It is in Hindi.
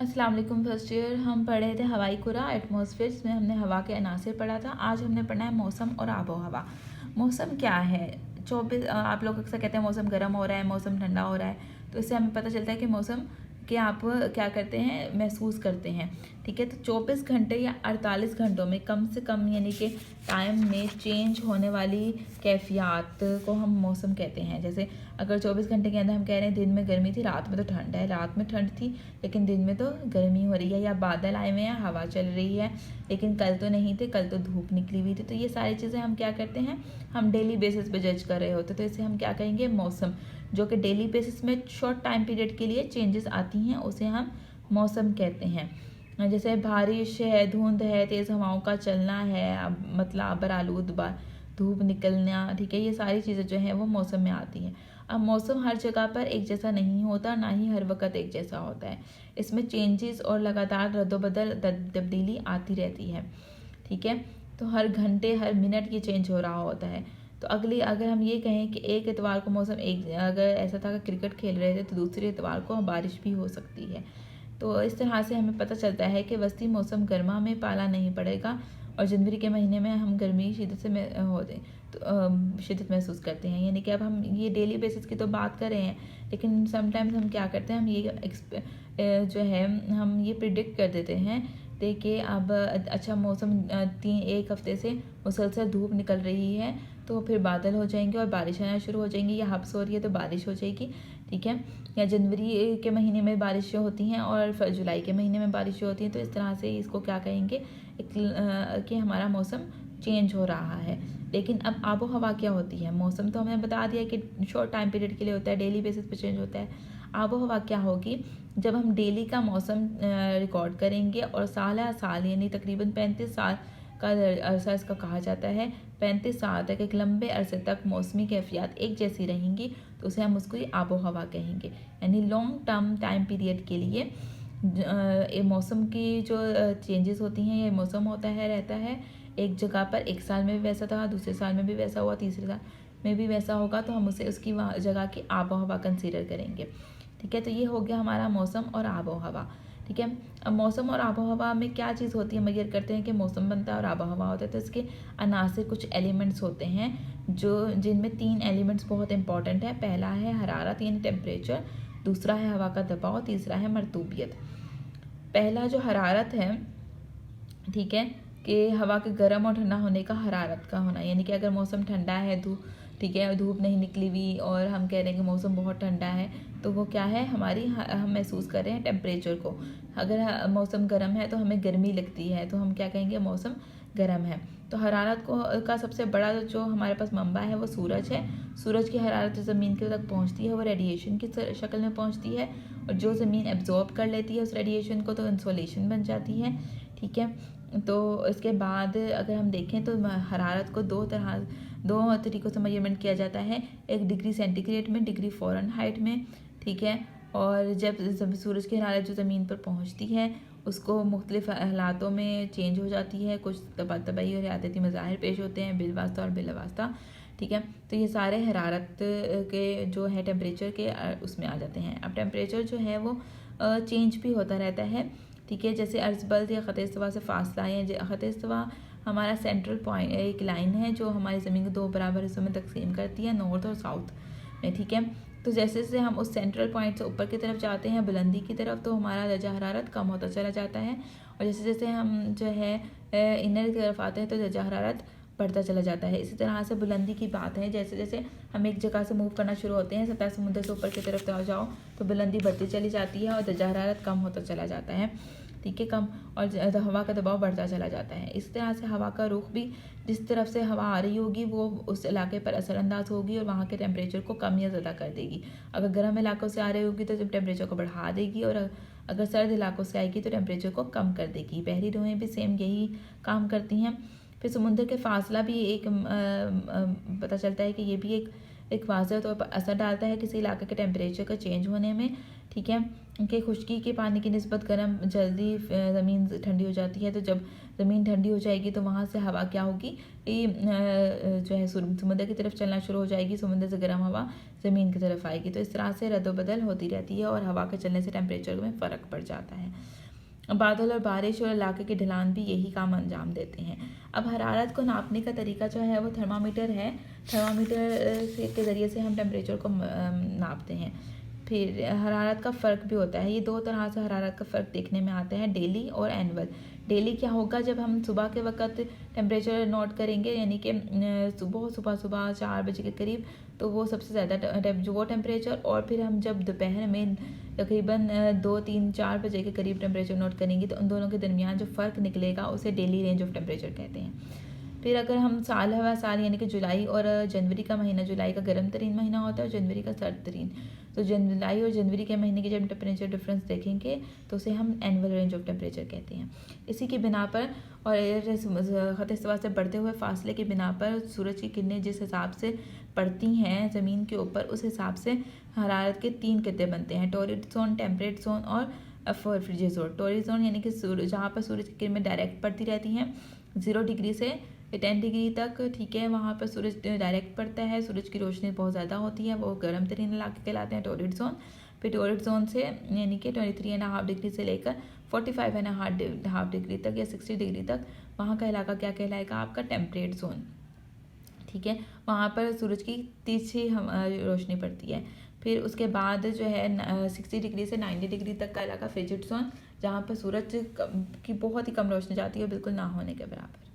अस्सलाम वालेकुम। फर्स्ट ईयर हम पढ़े थे हवाई कुरा एटमॉस्फेयर, जिसमें हमने हवा के अनासिर पढ़ा था। आज हमने पढ़ना है मौसम और आबो हवा। मौसम क्या है? 24 आप लोग अक्सर कहते हैं मौसम गर्म हो रहा है, मौसम ठंडा हो रहा है, तो इससे हमें पता चलता है कि मौसम के आप क्या करते हैं, महसूस करते हैं। ठीक है, तो 24 घंटे या 48 घंटों में कम से कम यानी कि टाइम में चेंज होने वाली कैफियत को हम मौसम कहते हैं। जैसे अगर 24 घंटे के अंदर हम कह रहे हैं दिन में गर्मी थी, रात में तो ठंड है, रात में ठंड थी लेकिन दिन में तो गर्मी हो रही है, या बादल आए हुए हैं, हवा चल रही है लेकिन कल तो नहीं थे, कल तो धूप निकली हुई थी। तो ये सारी चीज़ें हम क्या करते हैं, हम डेली बेसिस पे जज कर रहे होते, तो इसे हम क्या कहेंगे, मौसम। जो कि डेली बेसिस में शॉर्ट टाइम पीरियड के लिए चेंजेस आती हैं, उसे हम मौसम कहते हैं। जैसे बारिश है, धुंध है, तेज़ हवाओं का चलना है, मतलब अबर आलूद धूप निकलना, ठीक है, ये सारी चीज़ें जो हैं वो मौसम में आती हैं। अब मौसम हर जगह पर एक जैसा नहीं होता, ना ही हर वक्त एक जैसा होता है। इसमें चेंजेस और लगातार रद्दोबदल तब्दीली आती रहती है। ठीक है, तो हर घंटे हर मिनट ये चेंज हो रहा होता है। तो अगर हम ये कहें कि एक एतवार को मौसम एक, अगर ऐसा था कि क्रिकेट खेल रहे थे तो दूसरे एतवार को बारिश भी हो सकती है। तो इस तरह से हमें पता चलता है कि वस्ती मौसम गर्मा में पाला नहीं पड़ेगा, और जनवरी के महीने में हम गर्मी शिद्दत से शिद्दत महसूस करते हैं। यानी कि अब हम ये डेली बेसिस की तो बात कर रहे हैं, लेकिन समटाइम्स हम क्या करते हैं, हम ये जो है हम ये प्रिडिक्ट कर देते हैं। देखिए अब अच्छा मौसम एक हफ्ते से मुसलसल धूप निकल रही है, तो फिर बादल हो जाएंगे और बारिश आना शुरू हो जाएंगी, या हब्स हो रही है तो बारिश हो जाएगी। ठीक है, या जनवरी के महीने में बारिशें होती हैं और फिर जुलाई के महीने में बारिशें होती हैं। तो इस तरह से इसको क्या कहेंगे कि हमारा मौसम चेंज हो रहा है। लेकिन अब आबो हवा क्या होती है? मौसम तो हमने बता दिया कि शॉर्ट टाइम पीरियड के लिए होता है, डेली बेसिस पे चेंज होता है। आबो हवा क्या होगी? जब हम डेली का मौसम रिकॉर्ड करेंगे और साल यानी तकरीबन 35 साल का अरसा इसका कहा जाता है। 35 साल तक एक लंबे अरसे तक मौसमी कैफियत एक जैसी रहेंगी, तो उसे हम उसको आबो हवा कहेंगे। यानी लॉन्ग टर्म टाइम पीरियड के लिए ये मौसम की जो चेंजेस होती हैं, ये मौसम होता है रहता है एक जगह पर। एक साल में भी वैसा था, दूसरे साल में भी वैसा हुआ, तीसरे साल में भी वैसा होगा, तो हम उसे उसकी वहाँ जगह की आबो हवा कंसीडर करेंगे। ठीक है, तो ये हो गया हमारा मौसम और आबो हवा। ठीक है, अब मौसम और आबो हवा में क्या चीज़ होती है, मेजर करते हैं कि मौसम बनता है और आबो हवा होता है, तो इसके अनासिर कुछ एलिमेंट्स होते हैं जिनमें 3 एलिमेंट्स बहुत इंपॉर्टेंट है। पहला है हरारत यानी टेम्परेचर, दूसरा है हवा का दबाव, तीसरा है मरतूबियत। पहला जो हरारत है, ठीक है, कि हवा के गर्म और ठंडा होने का हरारत का होना, यानी कि अगर मौसम ठंडा है, ठीक है, धूप नहीं निकली हुई और हम कह रहे हैं कि मौसम बहुत ठंडा है, तो वो क्या है, हम महसूस कर रहे हैं टेम्परेचर को। अगर मौसम गर्म है तो हमें गर्मी लगती है, तो हम क्या कहेंगे, मौसम गर्म है। तो हरारत का सबसे बड़ा जो हमारे पास मंबा है वो सूरज है। सूरज की हरारत जो ज़मीन के तक पहुंचती है वो रेडिएशन की शक्ल में पहुंचती है, और जो ज़मीन एब्जॉर्ब कर लेती है उस रेडिएशन को तो इंसोलेशन बन जाती है। ठीक है, तो इसके बाद अगर हम देखें तो हरारत को दो तरीक़ों से मेजरमेंट किया जाता है, एक डिग्री सेंटीग्रेड में, डिग्री फ़ारेनहाइट में। ठीक है, और जब सूरज की हरारत जो ज़मीन पर पहुंचती है उसको मुख्तलिफ हालातों में चेंज हो जाती है, कुछ तबाही और यादती मज़ाहिर पेश होते हैं, बिलवास्ता और बिलवास्ता। ठीक है, तो ये सारे हरारत के जो है टेम्परेचर के उसमें आ जाते हैं। अब टेम्परेचर जो है वो चेंज भी होता रहता है। ठीक है, जैसे अर्ज़बल्द या ख़त-ए-इस्तिवा से फासला है। ख़त-ए-इस्तिवा हमारा सेंट्रल पॉइंट, एक लाइन है जो हमारी ज़मीन को 2 बराबर हिस्सों में तकसीम करती है, नॉर्थ और साउथ में। ठीक है, तो जैसे जैसे हम उस सेंट्रल पॉइंट से ऊपर की तरफ जाते हैं, बुलंदी की तरफ, तो हमारा दर्जा हरारत कम होता चला जाता है, और जैसे जैसे हम जो है इनर की तरफ आते हैं तो दर्जा हरारत बढ़ता चला जाता है। इसी तरह से बुलंदी की बात है, जैसे जैसे हम एक जगह से मूव करना शुरू होते हैं, सतह समुद्र से ऊपर की तरफ जाओ तो बुलंदी बढ़ती चली जाती है और दर्जा हरारत कम होता चला जाता है। ठीक है, कम, और हवा का दबाव बढ़ता चला जाता है। इस तरह से हवा का रुख भी, जिस तरफ से हवा आ रही होगी वो उस इलाके पर असरअंदाज होगी और वहाँ के टेम्परेचर को कम या ज़्यादा कर देगी। अगर गर्म इलाकों से आ रही होगी तो टेम्परेचर को बढ़ा देगी, और अगर सर्द इलाकों से आएगी तो टेम्परेचर को कम कर देगी। बहरी रुहें भी सेम यही काम करती हैं। फिर समुद्र के फासला भी एक पता चलता है कि ये भी एक एक वाज़ह तौर पर असर डालता है किसी इलाके के टेम्परेचर का चेंज होने में, ठीक है। कि खुश्की के पानी की निस्बत गर्म जल्दी ज़मीन ठंडी हो जाती है, तो जब ज़मीन ठंडी हो जाएगी तो वहाँ से हवा क्या होगी, जो है समुद्र की तरफ चलना शुरू हो जाएगी, समुद्र से गर्म हवा ज़मीन की तरफ आएगी। तो इस तरह से रद्द-बदल होती रहती है और हवा के चलने से टेम्परेचर में फ़र्क पड़ जाता है। बादल और बारिश और इलाके के ढलान भी यही काम अंजाम देते हैं। अब हरारत को नापने का तरीका जो है वो थर्मामीटर है। थर्मामीटर के ज़रिए से हम टेम्परेचर को नापते हैं। फिर हरारत का फ़र्क भी होता है। ये दो तरह से हरारत का फ़र्क देखने में आता है, डेली और एनुअल। डेली क्या होगा, जब हम सुबह के वक़्त टेम्परेचर नोट करेंगे, यानी कि सुबह 4 बजे के करीब, तो वो सबसे ज़्यादा जो वो टेम्परेचर, और फिर हम जब दोपहर में तकरीबन 2, 3, 4 बजे के करीब टेम्परेचर नोट करेंगे, तो उन दोनों के दरमियान जो फ़र्क निकलेगा उसे डेली रेंज ऑफ टेम्परेचर कहते हैं। फिर अगर हम साल यानी कि जुलाई और जनवरी का महीना, जुलाई का गर्म तरीन महीना होता है और जनवरी का सर्द तरीन, तो जुलाई और जनवरी के महीने के जब टेम्परेचर डिफरेंस देखेंगे तो उसे हम एनुअल रेंज ऑफ टेम्परेचर कहते हैं। इसी की बिना पर और ख़त इस्तिवा से बढ़ते हुए फासले की बिना पर सूरज की किरणें जिस हिसाब से पड़ती हैं ज़मीन के ऊपर, उस हिसाब से हरारत के 3 खित्ते बनते हैं, टॉरिड जोन, टेम्परेट जोन और फ्रिजिड जोन। टॉरिड जोन यानी कि जहाँ पर सूरज की किरणें डायरेक्ट पड़ती रहती हैं 0 डिग्री से 10 डिग्री तक, ठीक है, वहाँ पर सूरज डायरेक्ट पड़ता है, सूरज की रोशनी बहुत ज़्यादा होती है, वो गर्म तरीन इलाके कहलाते हैं टॉरिड जोन। फिर टॉरिड जोन से यानी कि 23.5 डिग्री से लेकर 45.5 डिग्री तक या 60 डिग्री तक, वहाँ का इलाका क्या कहलाएगा, आपका टेम्परेट जोन, ठीक है। वहाँ पर सूरज की तिरछी रोशनी पड़ती है। फिर उसके बाद जो है 60 डिग्री से 90 डिग्री तक का इलाका फ्रिजिड जोन, जहाँ पर सूरज की बहुत ही कम रोशनी जाती है, बिल्कुल ना होने के बराबर।